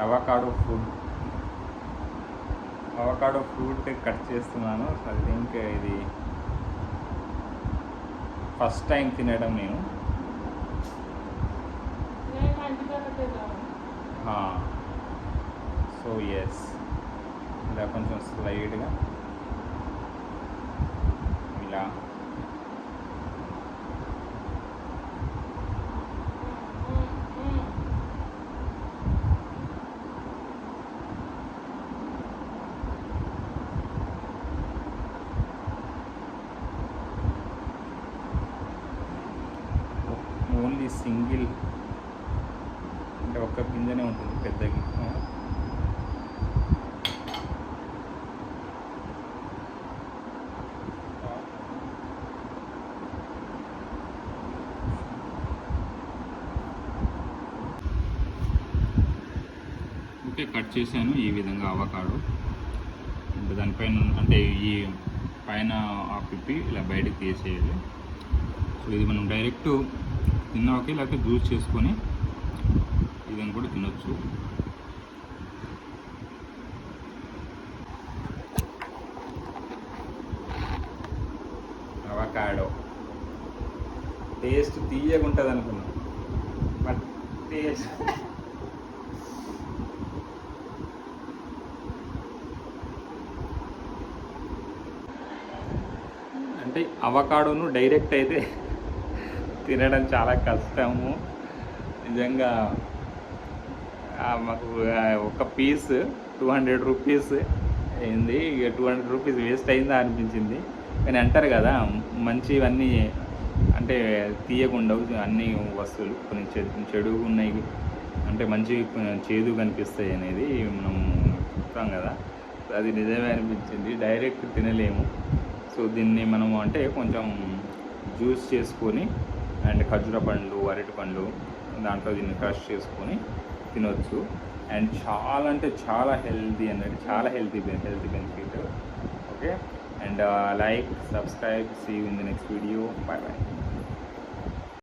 Avocado fruit cut చేస్తున్నాను. I think ఇది first time తినడం నేను. సో ఎస్, ఇలా కొంచెం స్లైడ్గా ఇలా ఓన్లీ సింగిల్ అంటే ఒక్క గింజనే ఉంటుంది పెద్దకి. ఓకే, కట్ చేశాను ఈ విధంగా అవకాడో. అంటే దానిపైన అంటే ఈ పైన ఆ పిప్పి ఇలా బయటకు తీసేయాలి. సో ఇది మనం డైరెక్ట్ తిన్నాకే లేకపోతే జ్యూస్ చేసుకొని ఇదని కూడా తినొచ్చు. అవకాడో టేస్ట్ తీయగా ఉంటుంది అనుకున్నాం, బట్ టేస్ట్ అంటే అవకాడోను డైరెక్ట్ అయితే తినడం చాలా కష్టము నిజంగా. మాకు ఒక పీస్ 200 రూపీస్ అయింది. ఇక 200 రూపీస్ వేస్ట్ అయిందా అనిపించింది. కానీ అంటారు కదా, మంచివన్నీ అంటే తీయకుండా అన్ని వస్తువులు కొన్ని చెడు ఉన్నాయి అంటే మంచి చేదు కనిపిస్తాయి అనేది మనం చెప్తాం కదా. అది నిజమే అనిపించింది. డైరెక్ట్ తినలేము. సో దీన్ని మనము అంటే కొంచెం జ్యూస్ చేసుకొని అండ్ ఖర్జూర పండ్లు, అరటి పండ్లు దాంట్లో దీన్ని క్రష్ చేసుకొని తినొచ్చు. అండ్ చాలా అంటే చాలా హెల్తీ అన్నది, చాలా healthy benefit. Okay, and like, subscribe, see you in the next video. Bye bye.